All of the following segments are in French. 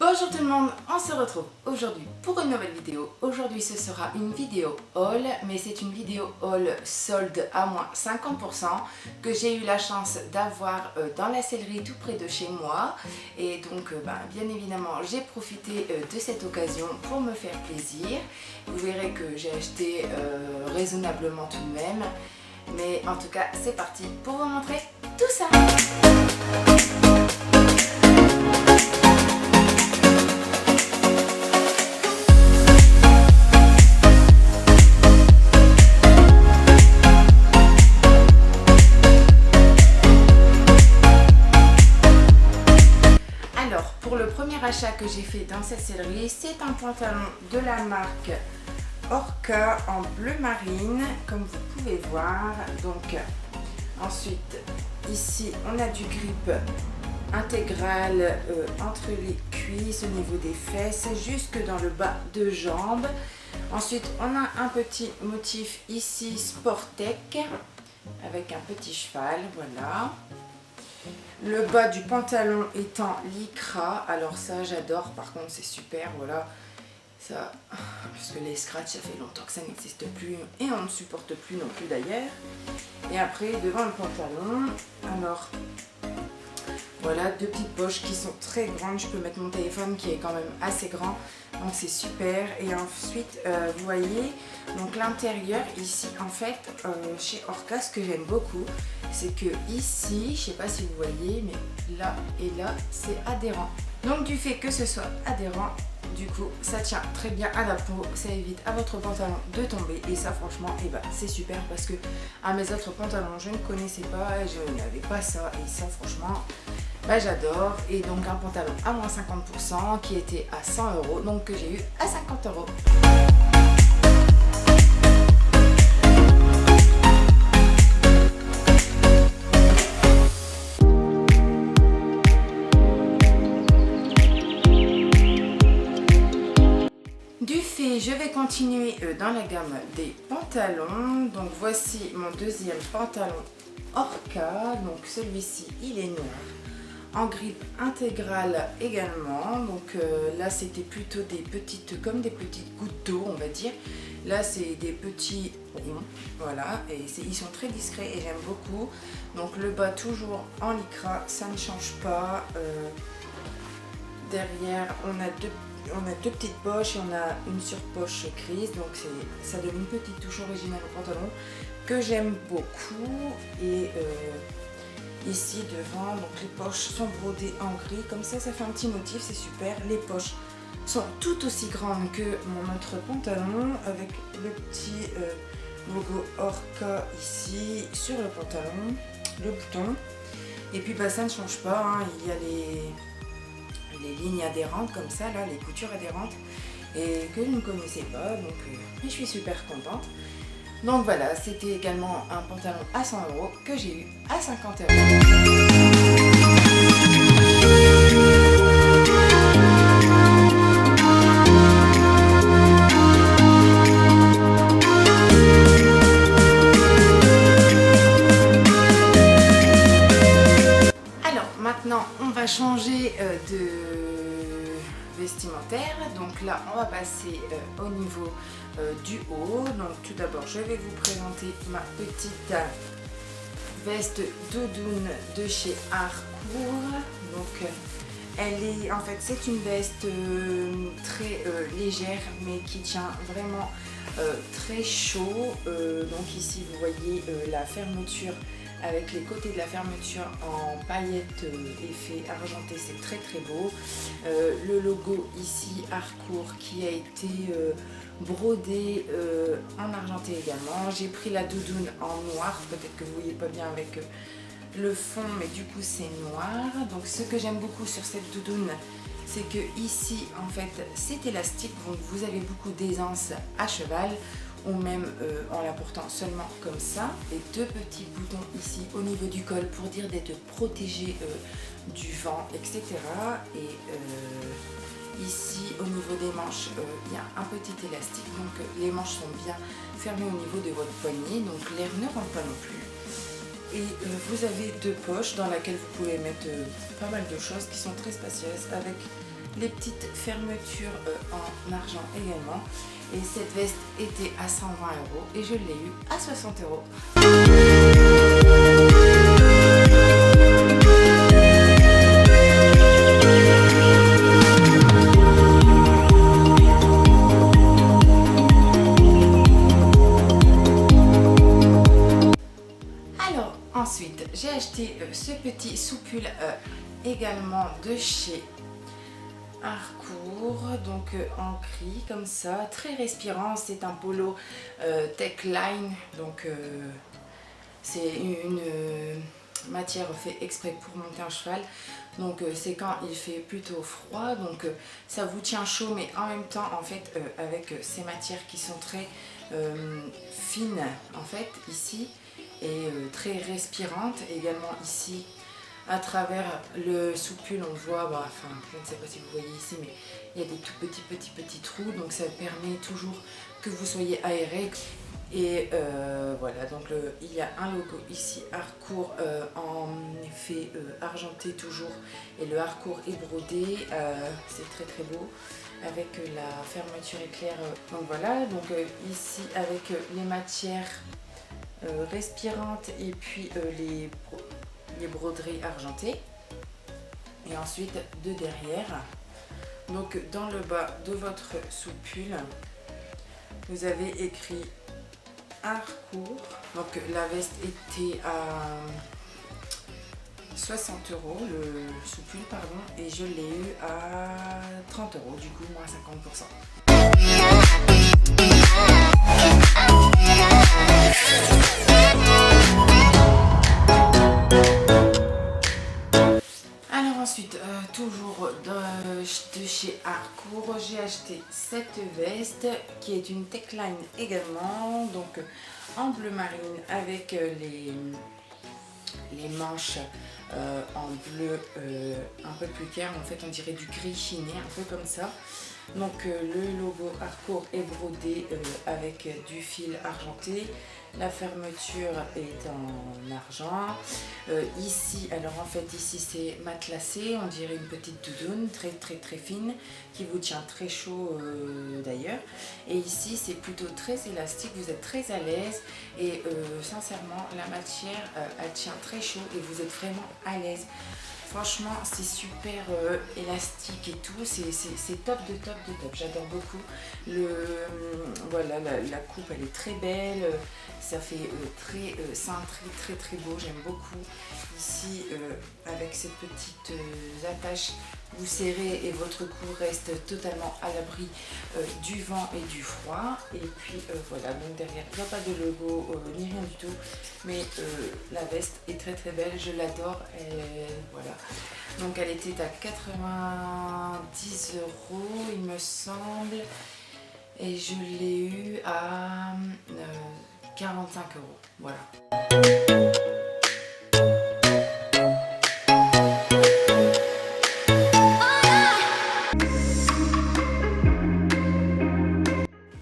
Bonjour tout le monde, on se retrouve aujourd'hui pour une nouvelle vidéo. Aujourd'hui ce sera une vidéo haul, mais c'est une vidéo haul solde à moins 50% que j'ai eu la chance d'avoir dans la sellerie tout près de chez moi. Et donc bien évidemment j'ai profité de cette occasion pour me faire plaisir. Vous verrez que j'ai acheté raisonnablement tout de même. Mais en tout cas c'est parti pour vous montrer tout ça. Pour le premier achat que j'ai fait dans cette sellerie, c'est un pantalon de la marque Orca en bleu marine, comme vous pouvez voir. Donc ensuite, ici on a du grip intégral entre les cuisses, au niveau des fesses, jusque dans le bas de jambes. Ensuite, on a un petit motif ici Sportec avec un petit cheval, voilà. Le bas du pantalon est en lycra, alors ça j'adore, par contre c'est super, voilà, ça, parce que les scratchs ça fait longtemps que ça n'existe plus et on ne supporte plus non plus d'ailleurs. Et après devant le pantalon, alors voilà, deux petites poches qui sont très grandes, je peux mettre mon téléphone qui est quand même assez grand, donc c'est super. Et ensuite vous voyez, donc l'intérieur ici en fait chez Orca, ce que j'aime beaucoup, c'est que ici, je sais pas si vous voyez, mais là et là c'est adhérent. Donc du fait que ce soit adhérent, du coup ça tient très bien à la peau, ça évite à votre pantalon de tomber. Et ça franchement c'est super, parce que à mes autres pantalons je ne connaissais pas, je n'avais pas ça, et ça franchement j'adore. Et donc un pantalon à moins 50% qui était à 100 €, donc que j'ai eu à 50 €. Je vais continuer dans la gamme des pantalons. Donc voici mon deuxième pantalon Orca. Donc celui-ci il est noir, en grip intégrale également. Donc là c'était plutôt des petites, comme des petites gouttes d'eau on va dire. Là c'est des petits ronds, voilà, et ils sont très discrets et j'aime beaucoup. Donc le bas toujours en lycra, ça ne change pas. Derrière on a deux petites poches et on a une surpoche grise, donc ça donne une petite touche originale au pantalon que j'aime beaucoup. Et ici devant, donc les poches sont brodées en gris, comme ça fait un petit motif, c'est super. Les poches sont tout aussi grandes que mon autre pantalon, avec le petit logo Orca ici sur le pantalon, le bouton. Et puis ça ne change pas, hein. Il y a les lignes adhérentes comme ça, là, les coutures adhérentes, et que je ne connaissais pas, donc je suis super contente. Donc voilà, c'était également un pantalon à 100 € que j'ai eu à 50 €. Maintenant, on va changer de vestimentaire. Donc là, on va passer au niveau du haut. Donc tout d'abord, je vais vous présenter ma petite veste doudoune de chez Harcourt. Donc elle est, en fait, c'est une veste très légère, mais qui tient vraiment très chaud. Donc ici, vous voyez la fermeture, avec les côtés de la fermeture en paillettes effet argenté, c'est très très beau. Le logo ici Harcourt qui a été brodé en argenté également. J'ai pris la doudoune en noir, peut-être que vous voyez pas bien avec le fond, mais du coup c'est noir. Donc ce que j'aime beaucoup sur cette doudoune, c'est que ici en fait c'est élastique, donc vous avez beaucoup d'aisance à cheval, ou même en la portant seulement comme ça. Et deux petits boutons ici au niveau du col pour dire d'être protégé du vent, etc. Et ici au niveau des manches, il y a un petit élastique, donc les manches sont bien fermées au niveau de votre poignet, donc l'air ne rentre pas non plus. Et vous avez deux poches dans lesquelles vous pouvez mettre pas mal de choses qui sont très spacieuses, avec les petites fermetures en argent également. Et cette veste était à 120 € et je l'ai eu à 60 €. Alors ensuite j'ai acheté ce petit soupule également de chez Harcourt, donc en gris comme ça, très respirant. C'est un polo Techline, donc c'est une matière faite exprès pour monter un cheval. Donc c'est quand il fait plutôt froid, donc ça vous tient chaud, mais en même temps en fait avec ces matières qui sont très fines en fait ici et très respirantes également ici. À travers le soupule on voit, enfin je ne sais pas si vous voyez ici, mais il y a des tout petits trous, donc ça permet toujours que vous soyez aéré. Et voilà, donc il y a un logo ici Harcourt en effet argenté toujours, et le Harcourt est brodé, c'est très beau avec la fermeture éclair. Donc voilà, donc ici avec les matières respirantes et puis les broderies argentées, et ensuite de derrière, donc dans le bas de votre soupule vous avez écrit Harcourt. Donc la veste était à 60 €, le soupule pardon, et je l'ai eu à 30 €, du coup moins 50%. Ensuite, toujours de chez Harcourt, j'ai acheté cette veste qui est une Techline également, donc en bleu marine avec les manches en bleu un peu plus clair, en fait on dirait du gris chiné, un peu comme ça. Donc le logo Harcourt est brodé avec du fil argenté. La fermeture est en argent. Ici, alors en fait ici c'est matelassé, on dirait une petite doudoune très fine qui vous tient très chaud d'ailleurs. Et ici c'est plutôt très élastique, vous êtes très à l'aise et sincèrement la matière elle tient très chaud et vous êtes vraiment à l'aise. Franchement c'est super élastique et tout, c'est top de top, j'adore beaucoup. Voilà, la coupe elle est très belle, ça fait très cintré, très beau, j'aime beaucoup. Ici avec ces petites attaches vous serrez et votre cou reste totalement à l'abri du vent et du froid. Et puis voilà, donc derrière il n'y a pas de logo ni rien du tout, mais la veste est très belle, je l'adore. Voilà, donc elle était à 90 € il me semble, et je l'ai eu à 45 €, voilà.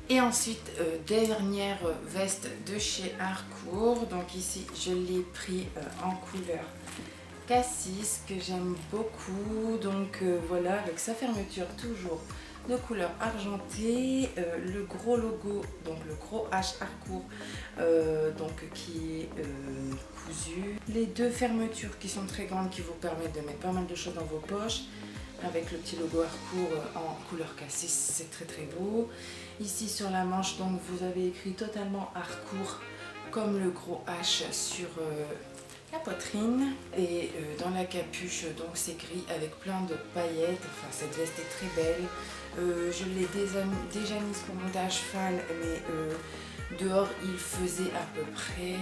Et ensuite, dernière veste de chez Harcourt. Donc ici, je l'ai pris en couleur cassis, que j'aime beaucoup. Donc voilà, avec sa fermeture toujours de couleur argentée, le gros logo, donc le gros H Harcourt, donc qui est cousu. Les deux fermetures qui sont très grandes, qui vous permettent de mettre pas mal de choses dans vos poches, avec le petit logo Harcourt en couleur cassis, c'est très beau. Ici sur la manche, donc vous avez écrit totalement Harcourt comme le gros H sur la poitrine, et dans la capuche donc c'est gris avec plein de paillettes. Enfin cette veste est très belle. Je l'ai déjà mise pour monter à cheval, mais dehors il faisait à peu près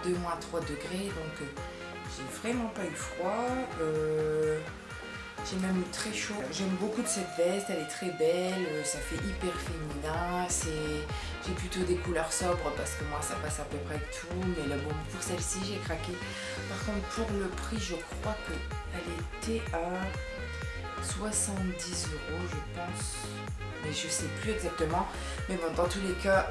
-2, -3 degrés, donc j'ai vraiment pas eu froid. J'ai même eu très chaud. J'aime beaucoup de cette veste, elle est très belle, ça fait hyper féminin. J'ai plutôt des couleurs sobres parce que moi ça passe à peu près avec tout, mais là, bon, pour celle-ci j'ai craqué. Par contre pour le prix, je crois qu'elle était à 70 € je pense, mais je sais plus exactement. Mais bon, dans tous les cas,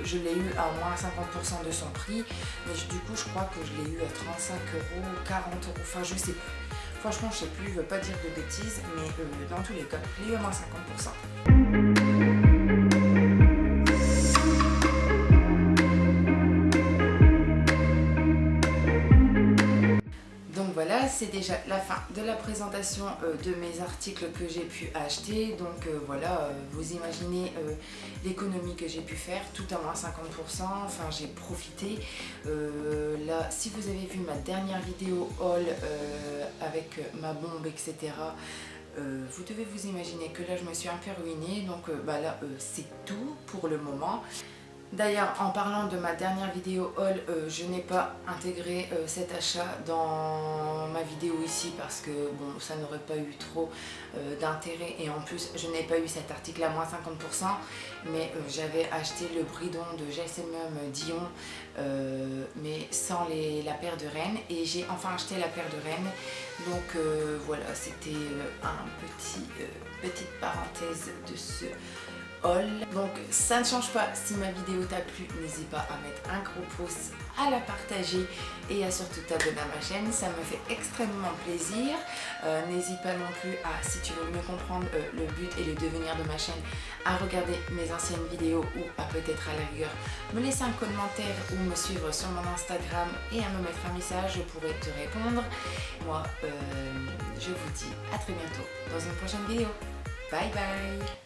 je l'ai eu à moins 50% de son prix, mais du coup je crois que je l'ai eu à 35 €, 40 €, enfin je sais plus. Franchement, je sais plus, je veux pas dire de bêtises, mais dans tous les cas, les moins 50%. Donc voilà, c'est déjà la fin de la présentation de mes articles que j'ai pu acheter. Donc voilà, vous imaginez l'économie que j'ai pu faire, tout à moins 50%. Enfin, j'ai profité. Là, si vous avez vu ma dernière vidéo haul avec ma bombe, etc., vous devez vous imaginer que là, je me suis un peu ruinée. Donc là, c'est tout pour le moment. D'ailleurs, en parlant de ma dernière vidéo haul, je n'ai pas intégré cet achat dans ma vidéo ici parce que bon, ça n'aurait pas eu trop d'intérêt, et en plus je n'ai pas eu cet article à moins 50%, mais j'avais acheté le bridon de GSM Dion mais sans la paire de rennes, et j'ai enfin acheté la paire de rennes. Donc voilà, c'était petite parenthèse de ce haul. Donc ça ne change pas, si ma vidéo t'a plu, n'hésite pas à mettre un gros pouce, à la partager et à surtout t'abonner à ma chaîne, ça me fait extrêmement plaisir. N'hésite pas non plus à, si tu veux mieux comprendre le but et le devenir de ma chaîne, à regarder mes anciennes vidéos ou à peut-être à la rigueur me laisser un commentaire ou me suivre sur mon Instagram et à me mettre un message, je pourrai te répondre. Moi, je vous dis à très bientôt dans une prochaine vidéo. Bye bye.